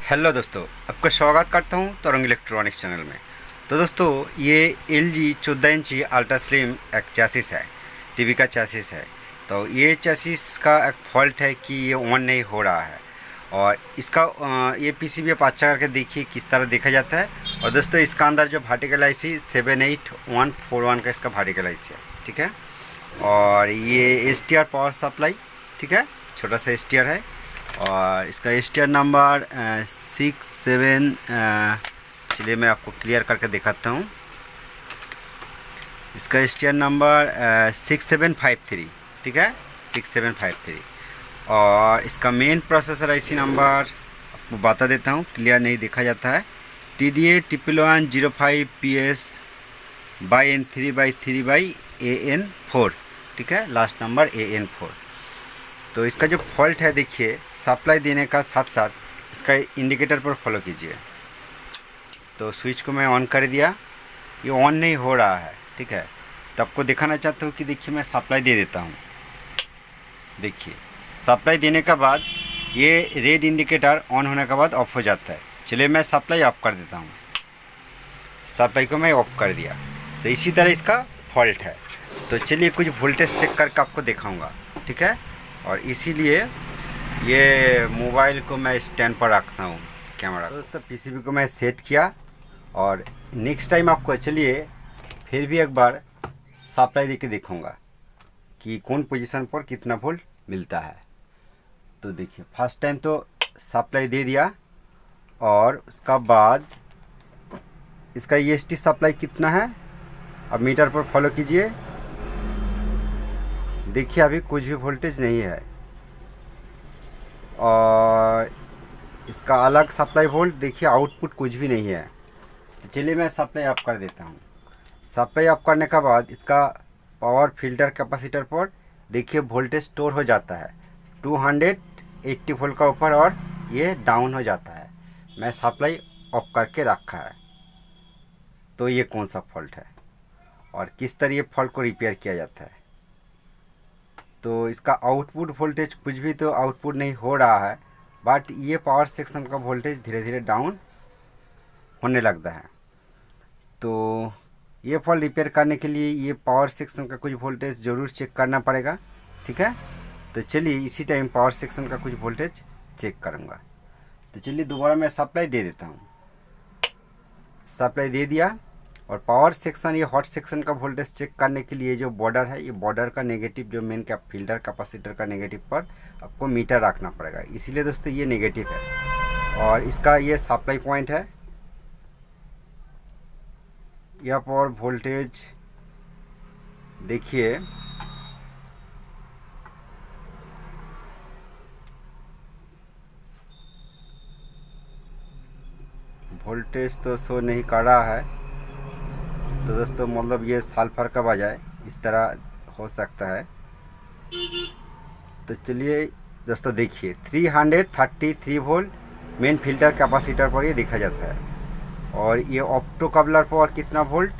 Hello दोस्तों, आपका स्वागत करता हूं तरंग इलेक्ट्रॉनिक्स चैनल में। तो दोस्तों, ये LG 14 इंची अल्ट्रा स्लिम एक चैसिस है, टीवी का चैसिस है। तो ये चैसिस का एक फॉल्ट है कि ये ऑन नहीं हो रहा है। और इसका ये PCB आप अच्छा करके देखिए किस तरह देखा जाता है। और दोस्तों, इसका अंदर जो वर्टिकल IC 78141 का इसका वर्टिकल IC है, ठीक है। और ये STR पावर सप्लाई, ठीक है, छोटा सा STR है। और इसका STR नंबर 67, चलिए मैं आपको क्लियर करके दिखाता हूँ। इसका STR नंबर 6753, ठीक है, 6753। और इसका मेन प्रोसेसर IC नंबर आपको बता देता हूँ, क्लियर नहीं देखा जाता है, TDA 1105PS AN3/AN4, ठीक है, लास्ट नंबर AN4। तो इसका जो फॉल्ट है, देखिए, सप्लाई देने का साथ साथ इसका इंडिकेटर पर फॉलो कीजिए। तो स्विच को मैं ऑन कर दिया, ये ऑन नहीं हो रहा है, ठीक है। तो आपको दिखाना चाहता हूँ कि देखिए मैं सप्लाई दे देता हूँ। देखिए, सप्लाई देने के बाद ये रेड इंडिकेटर ऑन होने के बाद ऑफ हो जाता है। चलिए मैं सप्लाई ऑफ कर देता हूँ। सप्लाई को मैं ऑफ कर दिया। तो इसी तरह इसका फॉल्ट है। तो चलिए कुछ वोल्टेज चेक करके आपको दिखाऊँगा, ठीक है। और इसीलिए ये मोबाइल को मैं स्टैंड पर रखता हूँ, कैमरा। दोस्तों, PCB को मैं सेट किया और नेक्स्ट टाइम आपको चलिए फिर भी एक बार सप्लाई दे के दिखाऊँगा कि कौन पोजीशन पर कितना वोल्ट मिलता है। तो देखिए, फर्स्ट टाइम तो सप्लाई दे दिया और उसका बाद इसका EST सप्लाई कितना है अब मीटर पर फॉलो कीजिए। देखिए, अभी कुछ भी वोल्टेज नहीं है। और इसका अलग सप्लाई वोल्ट देखिए, आउटपुट कुछ भी नहीं है। तो चलिए मैं सप्लाई ऑफ कर देता हूँ। सप्लाई ऑफ करने के बाद इसका पावर फिल्टर कैपेसिटर पर देखिए वोल्टेज स्टोर हो जाता है 280 वोल्ट का ऊपर, और ये डाउन हो जाता है। मैं सप्लाई ऑफ करके रखा है। तो ये कौन सा फॉल्ट है और किस तरह ये फॉल्ट को रिपेयर किया जाता है। तो इसका आउटपुट वोल्टेज कुछ भी तो आउटपुट नहीं हो रहा है, बट ये पावर सेक्शन का वोल्टेज धीरे धीरे डाउन होने लगता है। तो ये फॉल्ट रिपेयर करने के लिए ये पावर सेक्शन का कुछ वोल्टेज ज़रूर चेक करना पड़ेगा, ठीक है। तो चलिए इसी टाइम पावर सेक्शन का कुछ वोल्टेज चेक करूँगा। तो चलिए दोबारा मैं सप्लाई दे देता हूँ। सप्लाई दे दिया और पावर सेक्शन, ये हॉट सेक्शन का वोल्टेज चेक करने के लिए जो बॉर्डर है, ये बॉर्डर का नेगेटिव, जो मेन फिल्टर कैपेसिटर का नेगेटिव पर आपको मीटर रखना पड़ेगा। इसीलिए दोस्तों ये नेगेटिव है। और इसका ये सप्लाई पॉइंट है। यहाँ पर वोल्टेज देखिए, वोल्टेज तो शो नहीं कर रहा है। तो दोस्तों, मतलब ये सल्फर का बजाय इस तरह हो सकता है। तो चलिए दोस्तों, देखिए 333 वोल्ट मेन फिल्टर कैपेसिटर पर ये देखा जाता है। और ये ऑप्टो कपलर पर कितना वोल्ट,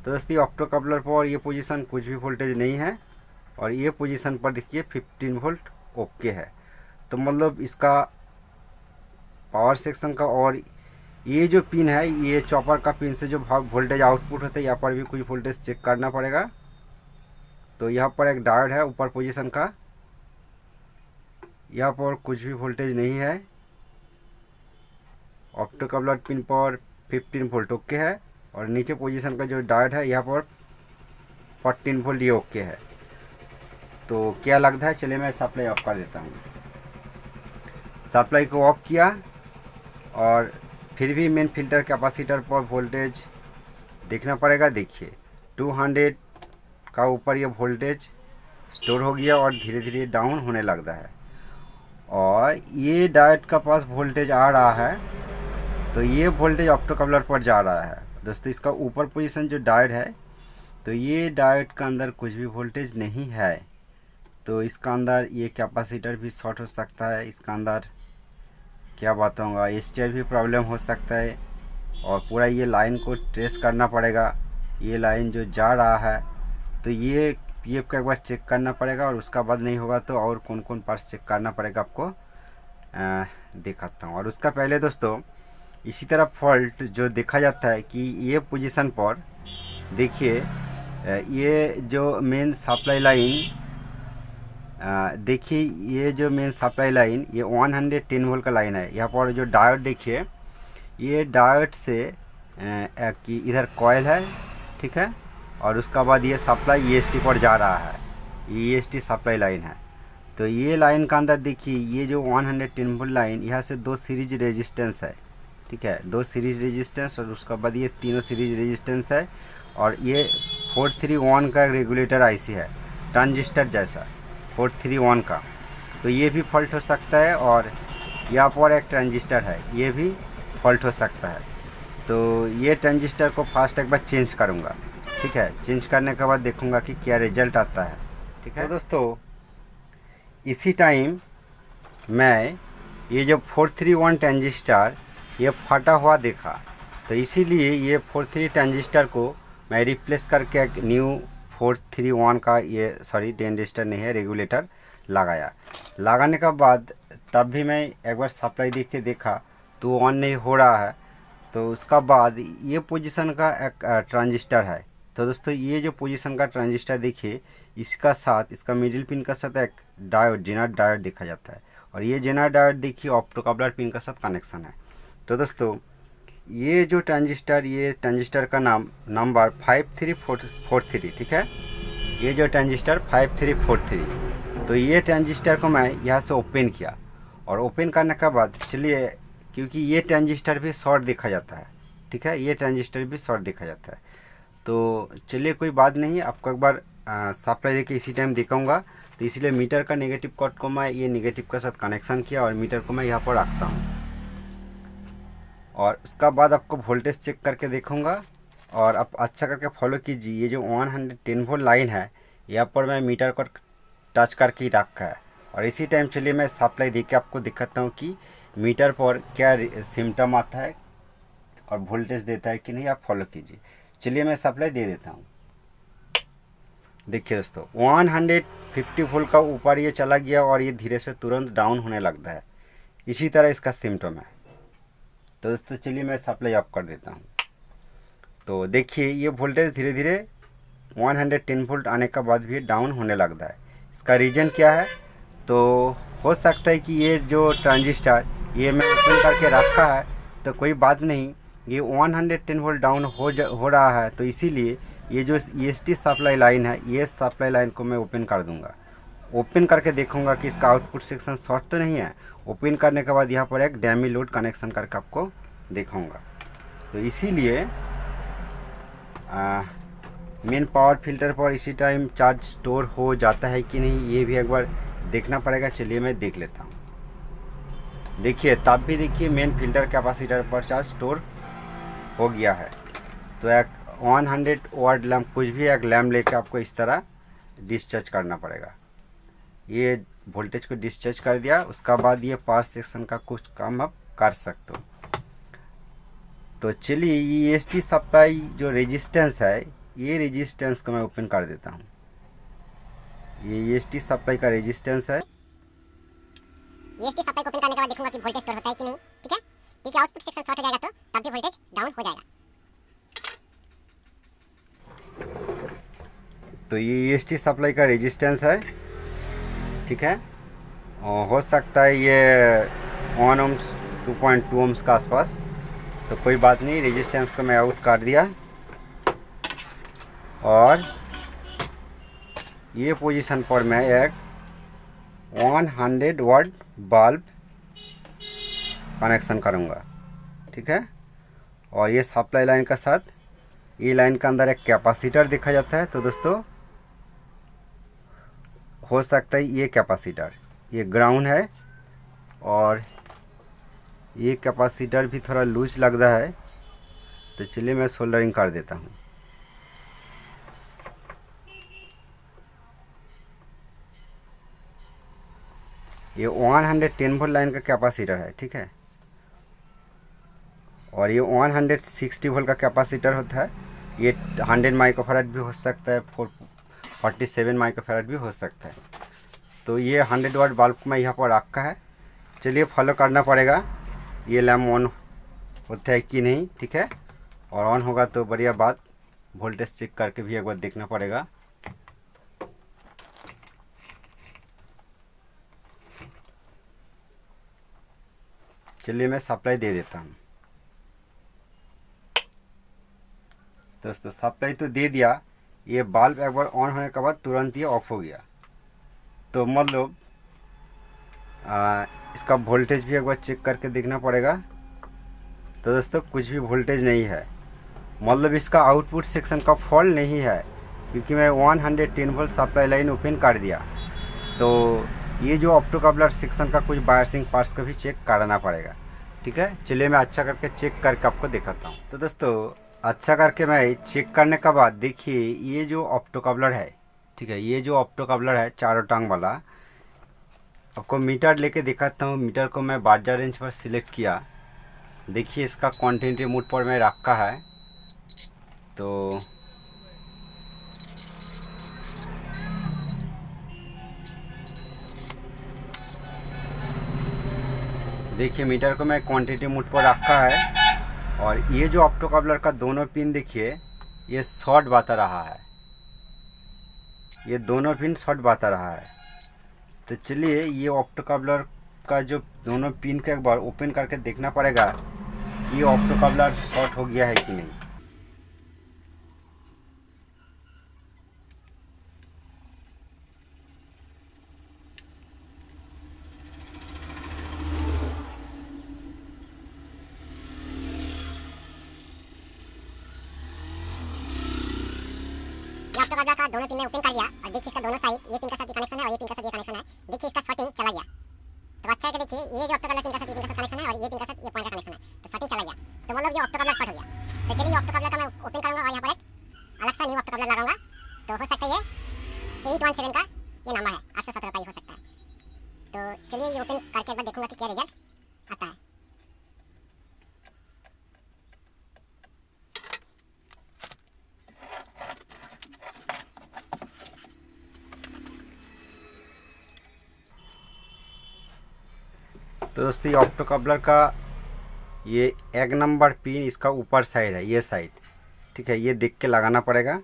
तो दोस्तों ऑप्टो कपलर पर ये पोजीशन कुछ भी वोल्टेज नहीं है। और ये पोजीशन पर देखिए 15 वोल्ट ओके है। तो मतलब इसका पावर सेक्शन का, और ये जो पिन है, ये चॉपर का पिन से जो वोल्टेज आउटपुट होता है, यहाँ पर भी कुछ वोल्टेज चेक करना पड़ेगा। तो यहाँ पर एक डायोड है ऊपर पोजीशन का, यहाँ पर कुछ भी वोल्टेज नहीं है। ऑप्टो कपलर पिन पर 15 वोल्ट ओके है। और नीचे पोजीशन का जो डायोड है, यहाँ पर 14 वोल्ट ये ओके है। तो क्या लगता है, चलिए मैं सप्लाई ऑफ कर देता हूँ। सप्लाई को ऑफ किया और फिर भी मेन फिल्टर कैपेसिटर पर वोल्टेज देखना पड़ेगा। देखिए 200 का ऊपर ये वोल्टेज स्टोर हो गया और धीरे धीरे डाउन होने लगता है। और ये डायोड का पास वोल्टेज आ रहा है, तो ये वोल्टेज ऑप्टो कपलर पर जा रहा है। दोस्तों, इसका ऊपर पोजीशन जो डायोड है, तो ये डायोड का अंदर कुछ भी वोल्टेज नहीं है। तो इसका अंदर ये कैपेसिटर भी शॉर्ट हो सकता है। इसका अंदर क्या बताऊँगा, STR भी प्रॉब्लम हो सकता है। और पूरा ये लाइन को ट्रेस करना पड़ेगा, ये लाइन जो जा रहा है। तो ये PF का एक बार चेक करना पड़ेगा, और उसका बाद नहीं होगा तो और कौन कौन पार्ट्स चेक करना पड़ेगा आपको दिखाता हूँ। और उसका पहले दोस्तों इसी तरह फॉल्ट जो देखा जाता है कि ये पोजीशन पर देखिए, ये जो मेन सप्लाई लाइन, देखिए ये जो मेन सप्लाई लाइन ये 110 वोल्ट का लाइन है। यहाँ पर जो डायोड देखिए, ये डायोड से कि इधर कॉयल है, ठीक है, और उसका बाद ये सप्लाई ईएसटी पर जा रहा है, ईएसटी सप्लाई लाइन है। तो ये लाइन का अंदर देखिए, ये जो 110 वोल्ट लाइन, यहाँ से 2 सीरीज रेजिस्टेंस है, ठीक है, 2 सीरीज रेजिस्टेंस, और उसका बाद ये तीनों सीरीज रेजिस्टेंस है। और ये 431 का रेगुलेटर आईसी है, ट्रांजिस्टर जैसा 431 का। तो ये भी फॉल्ट हो सकता है, और यहाँ पर एक ट्रांजिस्टर है, ये भी फॉल्ट हो सकता है। तो ये ट्रांजिस्टर को फास्ट एक बार चेंज करूँगा, ठीक है। चेंज करने के बाद देखूँगा कि क्या रिजल्ट आता है, ठीक है। तो दोस्तों इसी टाइम मैं ये जो 431 ट्रांजिस्टर ये फटा हुआ देखा, तो इसीलिए ये 43 ट्रांजिस्टर को मैं रिप्लेस करके एक न्यू 431 का ये ट्रांजिस्टर नहीं है, रेगुलेटर लगाया। लगाने के बाद तब भी मैं एक बार सप्लाई देख के देखा तो ऑन नहीं हो रहा है। तो उसका बाद ये पोजीशन का एक ट्रांजिस्टर है। तो दोस्तों ये जो पोजीशन का ट्रांजिस्टर देखिए, इसका साथ, इसका मिडिल पिन का साथ एक डायोड, जेनर डायोड देखा जाता है, और ये जेनर डायोड देखिए ऑप्टोकपलर पिन का साथ कनेक्शन है। तो दोस्तों ये जो ट्रांजिस्टर, ये ट्रांजिस्टर का नंबर 5343, ठीक है, ये जो ट्रांजिस्टर 5343। तो ये ट्रांजिस्टर को मैं यहाँ से ओपन किया, और ओपन करने के बाद चलिए, क्योंकि ये ट्रांजिस्टर भी शॉर्ट देखा जाता है, ठीक है, ये ट्रांजिस्टर भी शॉर्ट देखा जाता है। तो चलिए कोई बात नहीं, आपको एक बार सप्लाई देके इसी टाइम दिखाऊंगा। तो इसलिए मीटर का नेगेटिव कॉर्ड को मैं ये नेगेटिव के साथ कनेक्शन किया, और मीटर को मैं यहाँ पर रखता हूँ, और उसका बाद आपको वोल्टेज चेक करके देखूंगा। और आप अच्छा करके फॉलो कीजिए। ये जो 110 वोल्ट लाइन है, यहाँ पर मैं मीटर को टच करके ही रखा है। और इसी टाइम चलिए मैं सप्लाई दे के आपको दिखाता हूँ कि मीटर पर क्या सिम्टम आता है और वोल्टेज देता है कि नहीं। आप फॉलो कीजिए। चलिए मैं सप्लाई दे देता हूँ। देखिए दोस्तों 150 वोल्ट का ऊपर ये चला गया, और ये धीरे से तुरंत डाउन होने लगता है। इसी तरह इसका सिम्टम है। तो दोस्तों चलिए मैं सप्लाई ऑफ कर देता हूँ। तो देखिए ये वोल्टेज धीरे धीरे 110 वोल्ट आने के बाद भी डाउन होने लगता है। इसका रीज़न क्या है? तो हो सकता है कि ये जो ट्रांजिस्टर ये मैं ओपन करके रखा है, तो कोई बात नहीं, ये 110 वोल्ट डाउन हो रहा है। तो इसीलिए ये जो ईएसटी सप्लाई लाइन है, ये सप्लाई लाइन को मैं ओपन कर दूंगा। ओपन करके देखूंगा कि इसका आउटपुट सेक्शन शॉर्ट तो नहीं है। ओपन करने के बाद यहाँ पर एक डैमी लोड कनेक्शन करके आपको दिखाऊंगा। तो इसीलिए मेन पावर फिल्टर पर इसी टाइम चार्ज स्टोर हो जाता है कि नहीं, ये भी एक बार देखना पड़ेगा। चलिए मैं देख लेता हूँ। देखिए तब भी देखिए मेन फिल्टर कैपेसिटर पर चार्ज स्टोर हो गया है। तो एक 100 वाट लैम्प, कुछ भी एक लैम्प लेकर आपको इस तरह डिस्चार्ज करना पड़ेगा। ये वोल्टेज को डिस्चार्ज कर दिया, उसका बाद ये पावर सेक्शन का कुछ काम आप कर सकते हो। तो चलिए ये ईएसटी सप्लाई जो रेजिस्टेंस है, ये रेजिस्टेंस को मैं ओपन कर देता हूँ। ये ईएसटी सप्लाई का रेजिस्टेंस है। ईएसटी सप्लाई को ओपन करने के बाद देखूंगा कि वोल्टेज स्टोर होता है कि नहीं, ठीक है, क्योंकि आउटपुट सेक्शन शॉर्ट हो जाएगा तो तब भी वोल्टेज डाउन हो जाएगा। तो ये ईएसटी सप्लाई का रेजिस्टेंस है, ठीक है। और हो सकता है ये 1 ओम्स 2.2 ओम्स का आसपास। तो कोई बात नहीं, रेजिस्टेंस को मैं आउट कर दिया, और ये पोजीशन पर मैं एक 100 वाट बल्ब कनेक्शन करूँगा, ठीक है। और ये सप्लाई लाइन का साथ, ये लाइन के अंदर एक कैपेसिटर देखा जाता है। तो दोस्तों हो सकता है ये कैपेसिटर, ये ग्राउंड है, और ये कैपेसिटर भी थोड़ा लूज लग रहा है। तो चलिए मैं सोल्डरिंग कर देता हूँ। ये 110 वोल्ट लाइन का कैपेसिटर है, ठीक है। और ये 160 वोल्ट का कैपेसिटर होता है। ये 100 माइक्रोफैराड भी हो सकता है, 47 माइक्रोफैराड भी हो सकता है। तो ये 100 वाट बल्ब को मैं यहाँ पर रखा है। चलिए फॉलो करना पड़ेगा ये लैम्प ऑन होता है कि नहीं, ठीक है। और ऑन होगा तो बढ़िया बात, वोल्टेज चेक करके भी एक बार देखना पड़ेगा। चलिए मैं सप्लाई दे देता हूँ। दोस्तों सप्लाई तो दे दिया, ये बल्ब एक बार ऑन होने के बाद तुरंत ही ऑफ हो गया। तो मतलब इसका वोल्टेज भी एक बार चेक करके देखना पड़ेगा। तो दोस्तों कुछ भी वोल्टेज नहीं है, मतलब इसका आउटपुट सेक्शन का फॉल्ट नहीं है, क्योंकि मैं 110 वोल्ट सप्लाई लाइन ओपन कर दिया। तो ये जो ऑप्टो कपलर सेक्शन का कुछ बायसिंग पार्ट्स को भी चेक कराना पड़ेगा, ठीक है। चलिए मैं अच्छा करके चेक करके आपको दिखाता हूँ। तो दोस्तों अच्छा करके मैं चेक करने के बाद देखिए ये जो ऑप्टो कपलर है, ठीक है, ये जो ऑप्टो कपलर है चारों टांग वाला, आपको मीटर लेके दिखाता हूँ। मीटर को मैं 12 इंच पर सिलेक्ट किया। देखिए इसका कॉन्टिन्यूटी मोड पर मैं रखा है। तो देखिए मीटर को मैं क्वांटिटी मोड पर रखा है। और ये जो ऑप्टो कपलर का दोनों पिन देखिए ये शॉर्ट बता रहा है, ये दोनों पिन शॉर्ट बता रहा है। तो चलिए ये ऑप्टो कपलर का जो दोनों पिन को एक बार ओपन करके देखना पड़ेगा कि ऑप्टो कपलर शॉर्ट हो गया है कि नहीं। ये ऑप्टो कपलर का दोनों पिन में ओपन कर दिया और देखिए इसका दोनों साइड, ये पिन का साथ ये कनेक्शन है और ये पिन का साथ ये कनेक्शन है। देखिए इसका शॉर्टिंग चला गया। तो अच्छा करके देखिए ये जो ऑप्टो कपलर पिन का साथ ये पिन का साथ कनेक्शन है और ये पिन का साथ ये पॉइंट का कनेक्शन है, तो शॉर्टिंग चला गया। तो मतलब ये ऑप्टो कपलर शॉर्ट हो गया। तो चलिए ये ऑप्टो कपलर का मैं ओपन करूंगा और यहाँ पर एक अलग सा न्यू ऑप्टो कपलर लगाऊंगा। तो हो सकता है ये 817 का ये नंबर है, 817 का ही हो सकता है। तो चलिए ये ओपन करके एक बार देखूंगा कि क्या रिजल्ट आता है। तो दोस्तों ये ऑप्टो कपलर का ये एक नंबर पिन इसका ऊपर साइड है, ये साइड, ठीक है, ये देख के लगाना पड़ेगा।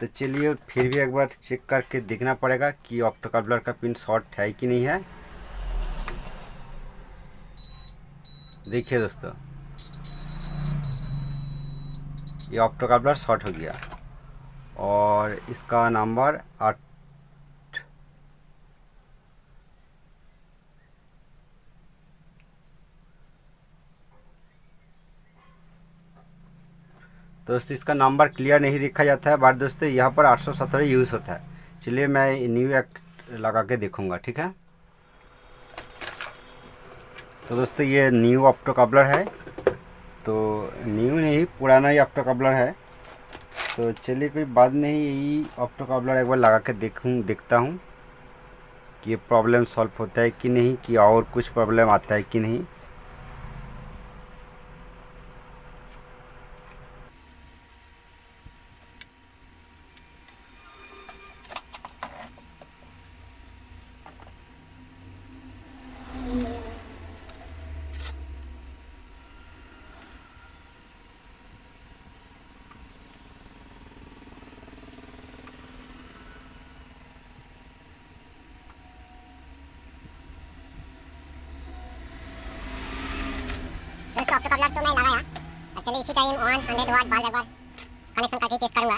तो चलिए फिर भी एक बार चेक करके देखना पड़ेगा कि ऑप्टो कपलर का पिन शॉर्ट है कि नहीं है। देखिए दोस्तों ये ऑप्टो कपलर शॉर्ट हो गया और इसका नंबर 8। तो दोस्तों इसका नंबर क्लियर नहीं दिखा जाता है, बट दोस्तों यहाँ पर 817 यूज़ होता है। चलिए मैं न्यू एक्ट लगा के देखूँगा, ठीक है। तो दोस्तों ये न्यू ऑप्टो कपलर है, तो न्यू नहीं पुराना ही ऑप्टो कपलर है। तो चलिए कोई बात नहीं, यही ऑप्टो कपलर एक बार लगा के देखता हूँ कि ये प्रॉब्लम सॉल्व होता है कि नहीं, कि और कुछ प्रॉब्लम आता है कि नहीं। दोस्तों ऑप्टो कपलर तो मैं लगाया। अब चलिए इसी टाइम ऑन 100 वाट बल्ब एक बार कनेक्शन करके टेस्ट करूंगा,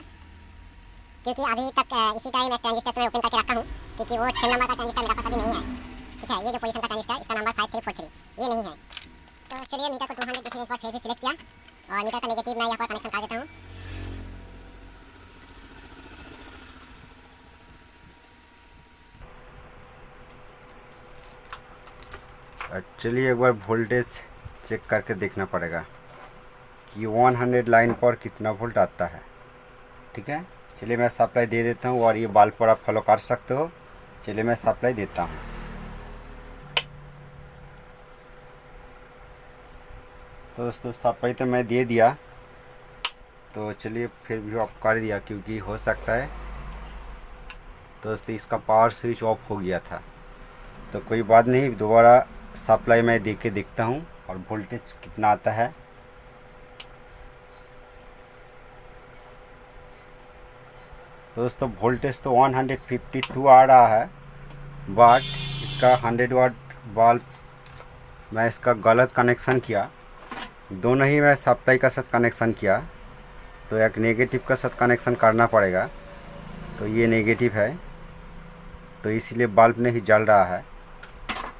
क्योंकि अभी तक इसी टाइम एक ट्रांजिस्टर मैं ओपन करके रखा हूँ, क्योंकि वो 6 नंबर का ट्रांजिस्टर मेरे पास अभी नहीं है, ठीक है। ये जो पोजीशन का ट्रांजिस्टर इसका नंबर 5343 ये नहीं है। तो चलिए मीटर को 200 डिग्री पर फिर भी सिलेक्ट किया और मीटर का नेगेटिव मैं यहाँ पर कनेक्शन कर देता हूँ। चलिए एक बार वोल्टेज चेक करके देखना पड़ेगा कि 100 लाइन पर कितना वोल्ट आता है, ठीक है। चलिए मैं सप्लाई दे देता हूँ और ये बल्ब पर आप फॉलो कर सकते हो। चलिए मैं सप्लाई देता हूँ। तो दोस्तों सप्लाई तो मैं दे दिया, तो चलिए फिर भी ऑफ कर दिया क्योंकि हो सकता है। तो दोस्तों इसका पावर स्विच ऑफ हो गया था। तो कोई बात नहीं, दोबारा सप्लाई मैं दे के देखता हूँ और वोल्टेज कितना आता है। तो दोस्तों वोल्टेज तो 152 आ रहा है, बट इसका 100 वाट बल्ब मैं इसका गलत कनेक्शन किया। दोनों ही मैं सप्लाई का साथ कनेक्शन किया, तो एक नेगेटिव का साथ कनेक्शन करना पड़ेगा। तो ये नेगेटिव है, तो इसलिए बल्ब नहीं जल रहा है।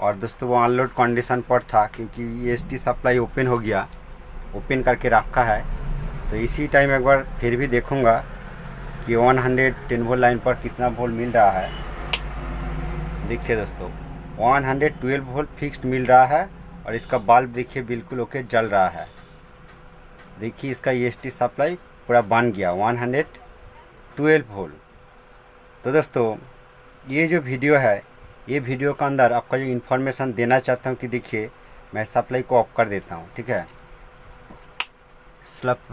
और दोस्तों वो अनलोड कंडीशन पर था, क्योंकि ये एसटी सप्लाई ओपन हो गया, ओपन करके रखा है। तो इसी टाइम एक बार फिर भी देखूँगा कि 110 वोल्ट लाइन पर कितना वोल्ट मिल रहा है। देखिए दोस्तों 112 वोल्ट फिक्स्ड मिल रहा है, और इसका बल्ब देखिए बिल्कुल ओके जल रहा है। देखिए इसका ईएसटी सप्लाई पूरा बन गया 112 वोल्ट। तो दोस्तों ये जो वीडियो है, ये वीडियो के अंदर आपका जो इन्फॉर्मेशन देना चाहता हूँ कि देखिए मैं सप्लाई को ऑफ कर देता हूँ, ठीक है।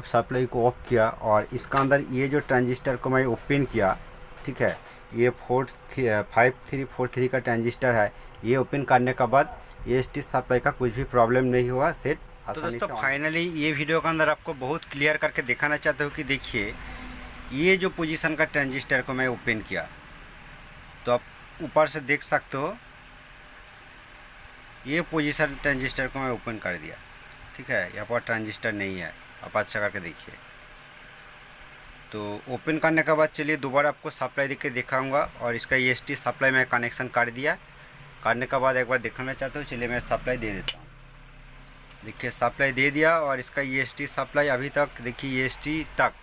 सप्लाई को ऑफ किया और इसका अंदर ये जो ट्रांजिस्टर को मैं ओपन किया, ठीक है, ये 5343 का ट्रांजिस्टर है। ये ओपन करने के बाद ये एसटी सप्लाई का कुछ भी प्रॉब्लम नहीं हुआ, सेट। तो दोस्तों फाइनली ये वीडियो के अंदर आपको बहुत क्लियर करके दिखाना चाहता हूँ कि देखिए ये जो पोजीशन का ट्रांजिस्टर को मैं ओपन किया, तो आप ऊपर से देख सकते हो ये पोजीशन ट्रांजिस्टर को मैं ओपन कर दिया, ठीक है। यहाँ पर ट्रांजिस्टर नहीं है, आप अच्छा करके देखिए। तो ओपन करने के बाद चलिए दोबारा आपको सप्लाई देके दिखाऊंगा, और इसका ईएसटी सप्लाई मैं कनेक्शन कर दिया। करने के बाद एक बार दिखाना चाहता हूँ, चलिए मैं सप्लाई दे देता हूँ। देखिए सप्लाई दे दिया, और इसका ईएसटी सप्लाई अभी तक देखिए ईएसटी तक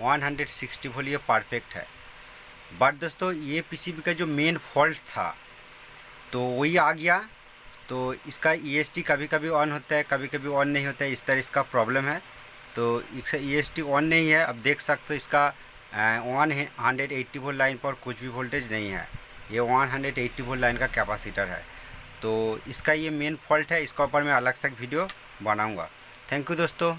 160 वोल्ट ये परफेक्ट है। बट दोस्तों ये पीसीबी का जो मेन फॉल्ट था तो वही आ गया। तो इसका ईएसटी कभी कभी ऑन होता है, कभी कभी ऑन नहीं होता है, इस तरह इसका प्रॉब्लम है। तो इसका ईएसटी ऑन नहीं है, अब देख सकते हो इसका 180 वोल्ट लाइन पर कुछ भी वोल्टेज नहीं है। ये 180 वोल्ट लाइन का कैपेसिटर है। तो इसका ये मेन फॉल्ट है, इसका ऊपर मैं अलग से वीडियो बनाऊंगा। थैंक यू दोस्तों।